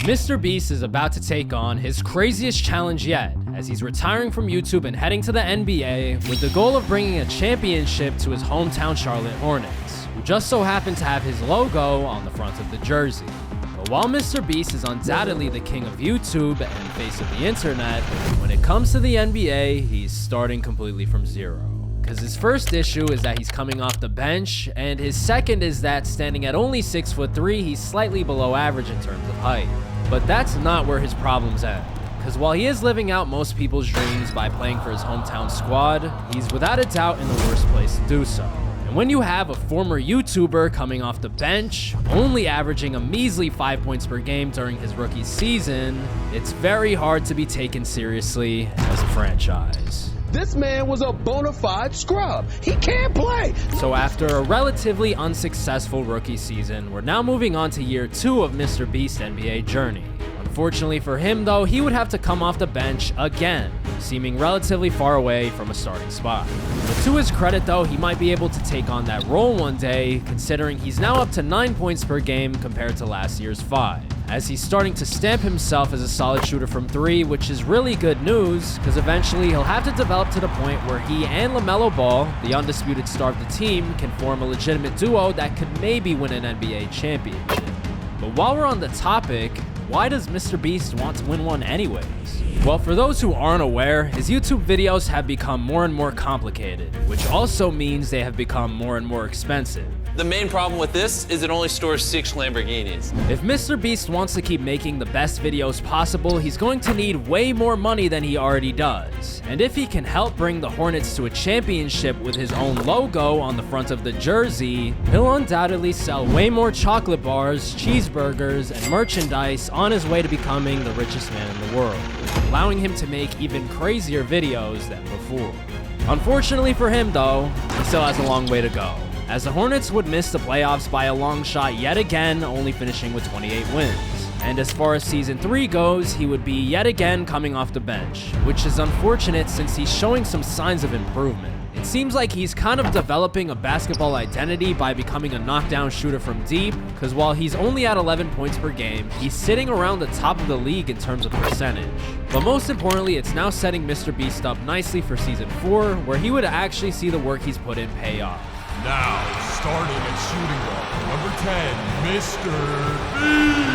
MrBeast is about to take on his craziest challenge yet, as he's retiring from YouTube and heading to the NBA with the goal of bringing a championship to his hometown Charlotte Hornets, who just so happen to have his logo on the front of the jersey. But while MrBeast is undoubtedly the king of YouTube and face of the internet, when it comes to the NBA, he's starting completely from zero. Because his first issue is that he's coming off the bench, and his second is that standing at only 6'3", he's slightly below average in terms of height. But that's not where his problems end. Because while he is living out most people's dreams by playing for his hometown squad, he's without a doubt in the worst place to do so. And when you have a former YouTuber coming off the bench, only averaging a measly 5 points per game during his rookie season, it's very hard to be taken seriously as a franchise. This man was a bona fide scrub. He can't play. So after a relatively unsuccessful rookie season, we're now moving on to year 2 of MrBeast's NBA journey. Unfortunately for him though, he would have to come off the bench again, seeming relatively far away from a starting spot. But to his credit though, he might be able to take on that role one day, considering he's now up to 9 points per game compared to last year's 5. As he's starting to stamp himself as a solid shooter from 3, which is really good news, because eventually he'll have to develop to the point where he and LaMelo Ball, the undisputed star of the team, can form a legitimate duo that could maybe win an NBA championship. But while we're on the topic, why does MrBeast want to win one anyways? Well, for those who aren't aware, his YouTube videos have become more and more complicated, which also means they have become more and more expensive. The main problem with this is it only stores 6 Lamborghinis. If MrBeast wants to keep making the best videos possible, he's going to need way more money than he already does. And if he can help bring the Hornets to a championship with his own logo on the front of the jersey, he'll undoubtedly sell way more chocolate bars, cheeseburgers, and merchandise on his way to becoming the richest man in the world, allowing him to make even crazier videos than before. Unfortunately for him though, he still has a long way to go, as the Hornets would miss the playoffs by a long shot yet again, only finishing with 28 wins. And as far as Season 3 goes, he would be yet again coming off the bench, which is unfortunate since he's showing some signs of improvement. It seems like he's kind of developing a basketball identity by becoming a knockdown shooter from deep, because while he's only at 11 points per game, he's sitting around the top of the league in terms of percentage. But most importantly, it's now setting MrBeast up nicely for Season 4, where he would actually see the work he's put in pay off. Now, starting at shooting guard, number 10, MrBeast.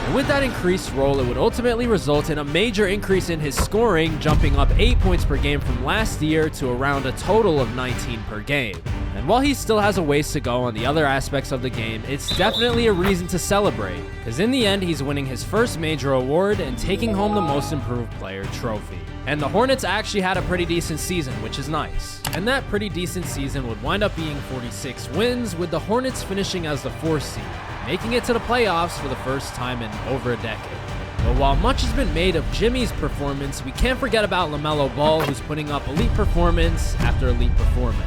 And with that increased role, it would ultimately result in a major increase in his scoring, jumping up 8 points per game from last year to around a total of 19 per game. And while he still has a ways to go on the other aspects of the game, it's definitely a reason to celebrate, because in the end he's winning his first major award and taking home the Most Improved Player trophy. And the Hornets actually had a pretty decent season, which is nice. And that pretty decent season would wind up being 46 wins, with the Hornets finishing as the 4th seed, making it to the playoffs for the first time in over a decade. But while much has been made of Jimmy's performance, we can't forget about LaMelo Ball, who's putting up elite performance after elite performance,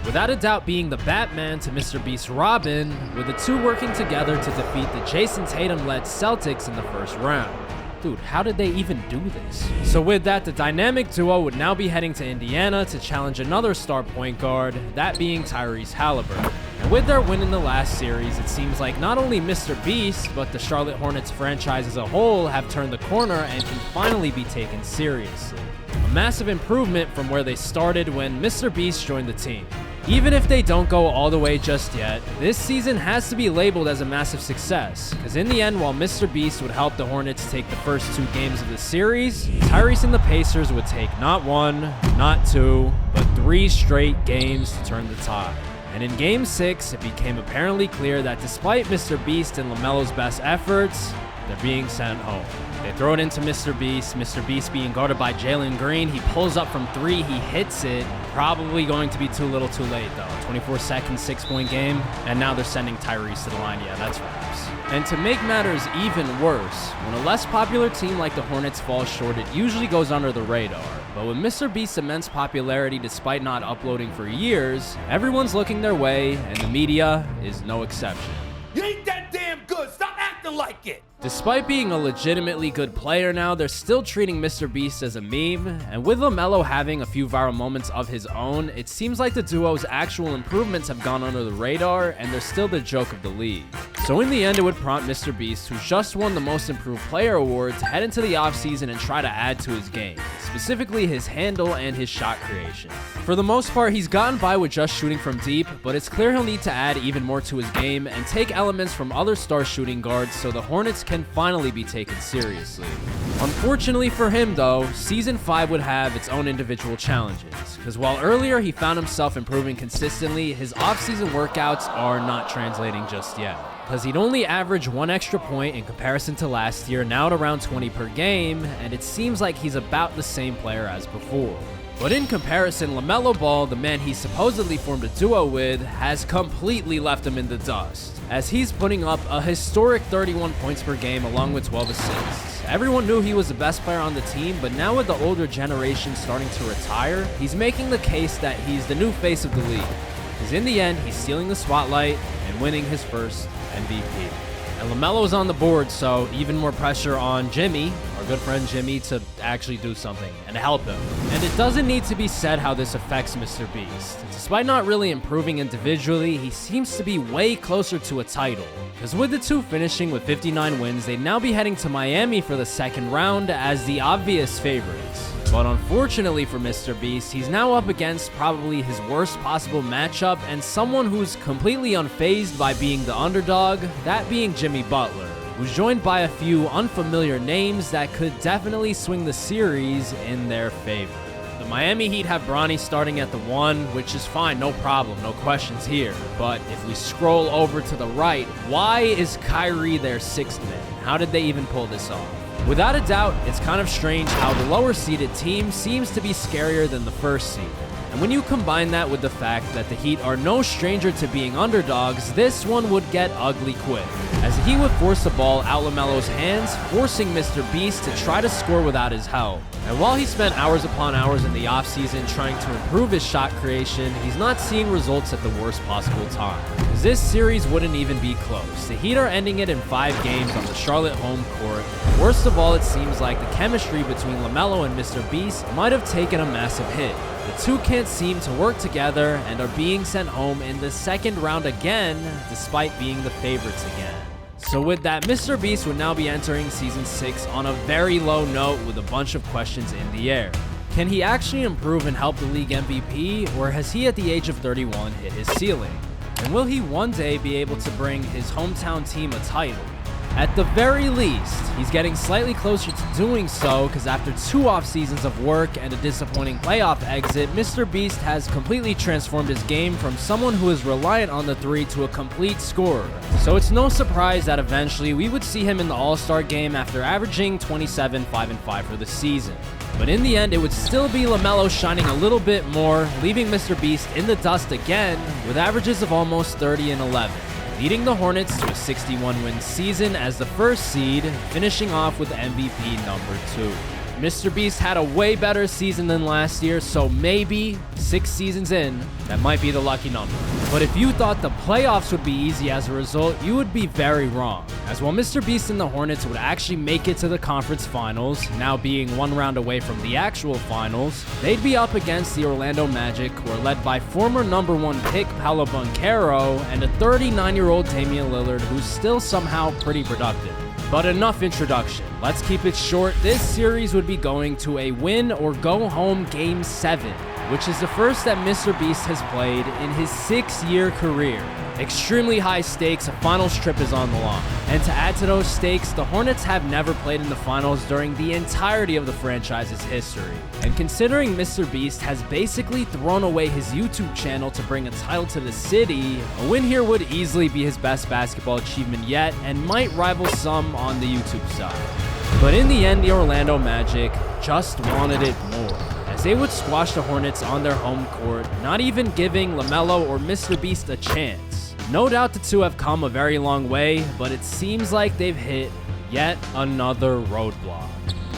without a doubt being the Batman to MrBeast's Robin, with the two working together to defeat the Jason Tatum-led Celtics in the first round. Dude, how did they even do this? So with that, the dynamic duo would now be heading to Indiana to challenge another star point guard, that being Tyrese Halliburton. And with their win in the last series, it seems like not only MrBeast, but the Charlotte Hornets franchise as a whole have turned the corner and can finally be taken seriously. A massive improvement from where they started when MrBeast joined the team. Even if they don't go all the way just yet, this season has to be labeled as a massive success, because in the end, while MrBeast would help the Hornets take the first 2 games of the series, Tyrese and the Pacers would take not 1, not 2, but 3 straight games to turn the tide. And in Game 6, it became apparently clear that despite MrBeast and LaMelo's best efforts, they're being sent home. They throw it into MrBeast being guarded by Jalen Green. He pulls up from 3, he hits it. Probably going to be too little too late though. 24 seconds, 6-point game, and now they're sending Tyrese to the line. Yeah, that's raps. And to make matters even worse, when a less popular team like the Hornets falls short, it usually goes under the radar. But with MrBeast's immense popularity despite not uploading for years, everyone's looking their way, and the media is no exception. You ain't that damn good. Stop acting like Like it. Despite being a legitimately good player now, they're still treating MrBeast as a meme, and with LaMelo having a few viral moments of his own, it seems like the duo's actual improvements have gone under the radar, and they're still the joke of the league. So in the end, it would prompt MrBeast, who just won the Most Improved Player award, to head into the offseason and try to add to his game, specifically his handle and his shot creation. For the most part, he's gotten by with just shooting from deep, but it's clear he'll need to add even more to his game and take elements from other star shooting guards so the Hornets can finally be taken seriously. Unfortunately for him though, Season 5 would have its own individual challenges, because while earlier he found himself improving consistently, hhis off-season workouts are not translating just yet, because he'd only average 1 extra point in comparison to last year, now at around 20 per game, and it seems like he's about the same player as before. But in comparison, LaMelo Ball, the man he supposedly formed a duo with, has completely left him in the dust, as he's putting up a historic 31 points per game along with 12 assists. Everyone knew he was the best player on the team, but now with the older generation starting to retire, he's making the case that he's the new face of the league. Because in the end, he's stealing the spotlight and winning his first MVP. And LaMelo's on the board, so even more pressure on Jimmy, our good friend Jimmy, to actually do something and help him. And it doesn't need to be said how this affects MrBeast. Despite not really improving individually, he seems to be way closer to a title. Because with the two finishing with 59 wins, they'd now be heading to Miami for the second round as the obvious favorites. But unfortunately for MrBeast, he's now up against probably his worst possible matchup and someone who's completely unfazed by being the underdog, that being Jimmy Butler, who's joined by a few unfamiliar names that could definitely swing the series in their favor. The Miami Heat have Bronny starting at the 1, which is fine, no problem, no questions here. But if we scroll over to the right, why is Kyrie their 6th man? How did they even pull this off? Without a doubt, it's kind of strange how the lower-seeded team seems to be scarier than the first seed. And when you combine that with the fact that the Heat are no stranger to being underdogs, this one would get ugly quick, as he would force the ball out LaMelo's hands, forcing MrBeast to try to score without his help. And while he spent hours upon hours in the offseason trying to improve his shot creation, he's not seeing results at the worst possible time. This series wouldn't even be close. The Heat are ending it in 5 games on the Charlotte home court. Worst of all, it seems like the chemistry between LaMelo and MrBeast might have taken a massive hit. The two can't seem to work together and are being sent home in the second round again, despite being the favorites again. So with that, MrBeast would now be entering Season 6 on a very low note with a bunch of questions in the air. Can he actually improve and help the league MVP, or has he at the age of 31 hit his ceiling? And will he one day be able to bring his hometown team a title? At the very least, he's getting slightly closer to doing so, because after 2 off seasons of work and a disappointing playoff exit, MrBeast has completely transformed his game from someone who is reliant on the 3 to a complete scorer. So it's no surprise that eventually we would see him in the All-Star game after averaging 27, 5, and 5 for the season. But in the end, it would still be LaMelo shining a little bit more, leaving MrBeast in the dust again with averages of almost 30 and 11. Leading the Hornets to a 61-win season as the first seed, finishing off with MVP number 2. MrBeast had a way better season than last year, so maybe 6 seasons in, that might be the lucky number. But if you thought the playoffs would be easy as a result, you would be very wrong. As while MrBeast and the Hornets would actually make it to the conference finals, now being 1 round away from the actual finals, they'd be up against the Orlando Magic, who are led by former number 1 pick Paolo Banchero and a 39-year-old Damian Lillard who's still somehow pretty productive. But enough introduction. Let's keep it short. This series would be going to a win or go home Game 7, which is the first that MrBeast has played in his 6-year career. Extremely high stakes, a finals trip is on the line. And to add to those stakes, the Hornets have never played in the finals during the entirety of the franchise's history. And considering MrBeast has basically thrown away his YouTube channel to bring a title to the city, a win here would easily be his best basketball achievement yet and might rival some on the YouTube side. But in the end, the Orlando Magic just wanted it more, as they would squash the Hornets on their home court, not even giving LaMelo or MrBeast a chance. No doubt the two have come a very long way, but it seems like they've hit yet another roadblock.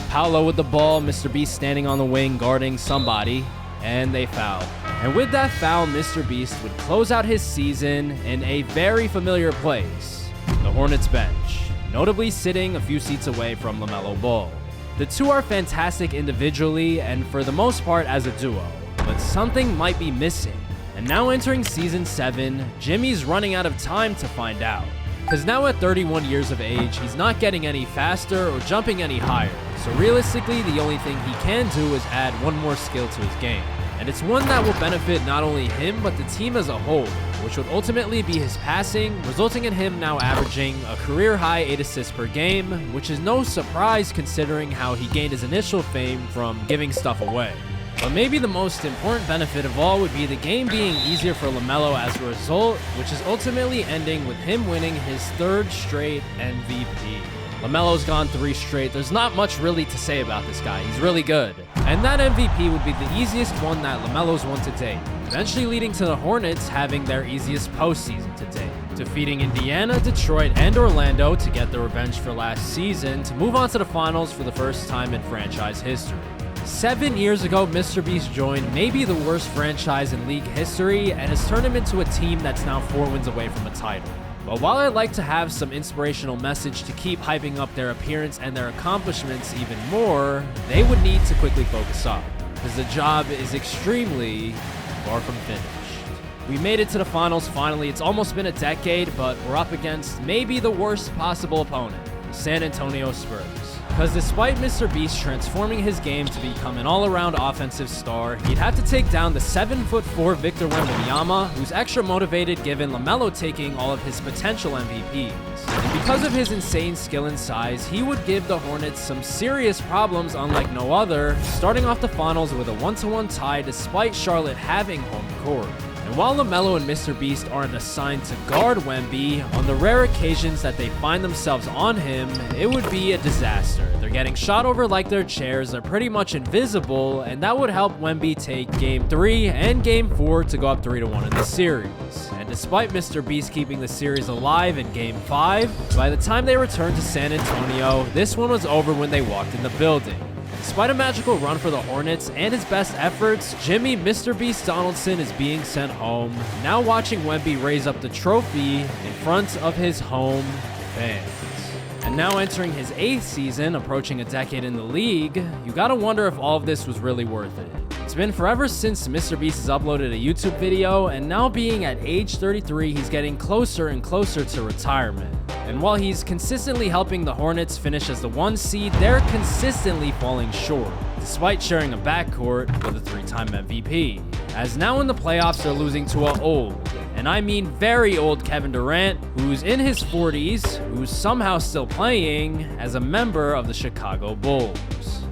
Paolo with the ball, MrBeast standing on the wing guarding somebody, and they foul. And with that foul, MrBeast would close out his season in a very familiar place, the Hornets bench. notably sitting a few seats away from LaMelo Ball. The two are fantastic individually and for the most part as a duo, but something might be missing. And now entering season 7, Jimmy's running out of time to find out. Cause now at 31 years of age, he's not getting any faster or jumping any higher. So realistically, the only thing he can do is add one more skill to his game. And it's one that will benefit not only him, but the team as a whole, which would ultimately be his passing, resulting in him now averaging a career-high 8 assists per game, which is no surprise considering how he gained his initial fame from giving stuff away. But maybe the most important benefit of all would be the game being easier for LaMelo as a result, which is ultimately ending with him winning his 3rd straight MVP. LaMelo's gone 3 straight. There's not much really to say about this guy. He's really good. And that MVP would be the easiest one that LaMelo's won to date, eventually leading to the Hornets having their easiest postseason to date, defeating Indiana, Detroit, and Orlando to get their revenge for last season to move on to the finals for the first time in franchise history. 7 years ago, MrBeast joined maybe the worst franchise in league history and has turned him into a team that's now 4 wins away from a title. But while I'd like to have some inspirational message to keep hyping up their appearance and their accomplishments even more, they would need to quickly focus up, because the job is extremely far from finished. We made it to the finals finally. It's almost been a decade, but we're up against maybe the worst possible opponent, the San Antonio Spurs. Because despite MrBeast transforming his game to become an all-around offensive star, he'd have to take down the 7'4" Victor Wembanyama, who's extra motivated given LaMelo taking all of his potential MVPs. And because of his insane skill and size, he would give the Hornets some serious problems unlike no other, starting off the finals with a 1-1 tie despite Charlotte having home court. And while LaMelo and MrBeast aren't assigned to guard Wemby, on the rare occasions that they find themselves on him, it would be a disaster. They're getting shot over like their chairs, they're pretty much invisible, and that would help Wemby take Game 3 and Game 4 to go up 3-1 in the series. And despite MrBeast keeping the series alive in Game 5, by the time they returned to San Antonio, this one was over when they walked in the building. Despite a magical run for the Hornets and his best efforts, Jimmy MrBeast Donaldson is being sent home, now watching Wemby raise up the trophy in front of his home fans. And now entering his 8th season, approaching a decade in the league, you gotta wonder if all of this was really worth it. It's been forever since MrBeast has uploaded a YouTube video, and now being at age 33, he's getting closer and closer to retirement. And while he's consistently helping the Hornets finish as the 1 seed, they're consistently falling short, despite sharing a backcourt with a 3-time MVP. As now in the playoffs they're losing to an old, and I mean very old Kevin Durant, who's in his 40s, who's somehow still playing as a member of the Chicago Bulls.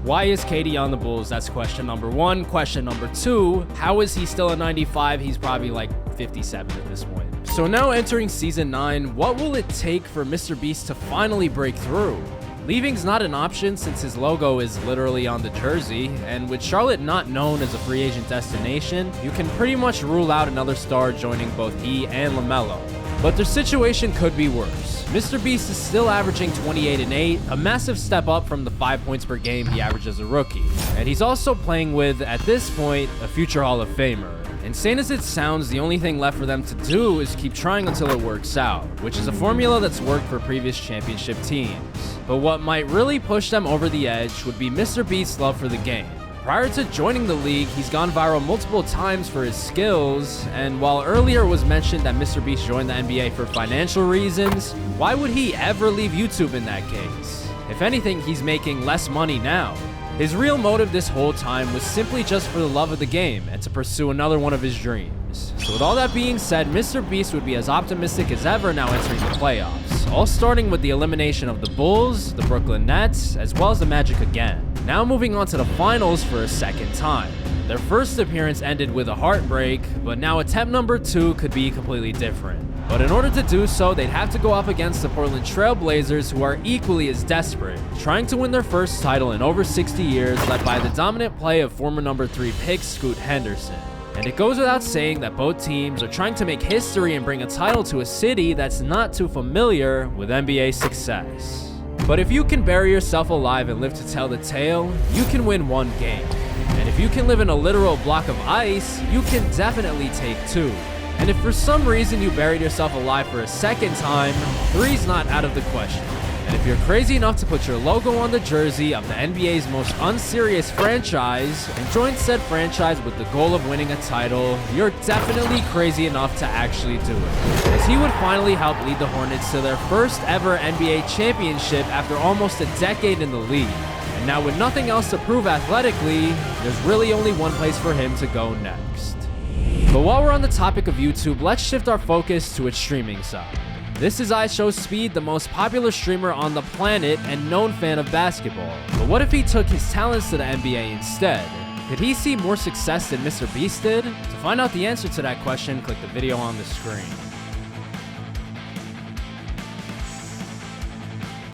Why is KD on the Bulls? That's question number 1. Question number 2, how is he still a 95? He's probably like 57 at this point. So now entering season 9, what will it take for MrBeast to finally break through? Leaving's not an option since his logo is literally on the jersey, and with Charlotte not known as a free agent destination, you can pretty much rule out another star joining both he and LaMelo. But their situation could be worse. MrBeast is still averaging 28 and 8, a massive step up from the 5 points per game he averaged as a rookie. And he's also playing with, at this point, a future Hall of Famer. Insane as it sounds, the only thing left for them to do is keep trying until it works out, which is a formula that's worked for previous championship teams. But what might really push them over the edge would be MrBeast's love for the game. Prior to joining the league, he's gone viral multiple times for his skills, and while earlier it was mentioned that MrBeast joined the NBA for financial reasons, why would he ever leave YouTube in that case? If anything, he's making less money now. His real motive this whole time was simply just for the love of the game and to pursue another one of his dreams. So with all that being said, MrBeast would be as optimistic as ever now entering the playoffs, all starting with the elimination of the Bulls, the Brooklyn Nets, as well as the Magic again. Now moving on to the finals for a second time. Their first appearance ended with a heartbreak, but now attempt number 2 could be completely different. But in order to do so, they'd have to go up against the Portland Trail Blazers, who are equally as desperate, trying to win their first title in over 60 years, led by the dominant play of former number 3 pick Scoot Henderson. And it goes without saying that both teams are trying to make history and bring a title to a city that's not too familiar with NBA success. But if you can bury yourself alive and live to tell the tale, you can win 1 game. And if you can live in a literal block of ice, you can definitely take 2. And if for some reason you buried yourself alive for a second time, 3's not out of the question. And if you're crazy enough to put your logo on the jersey of the NBA's most unserious franchise and join said franchise with the goal of winning a title, you're definitely crazy enough to actually do it. As he would finally help lead the Hornets to their first ever NBA championship after almost a decade in the league. And now with nothing else to prove athletically, there's really only one place for him to go next. But while we're on the topic of YouTube, let's shift our focus to its streaming side. This is iShowSpeed, the most popular streamer on the planet and known fan of basketball. But what if he took his talents to the NBA instead? Could he see more success than MrBeast did? To find out the answer to that question, click the video on the screen.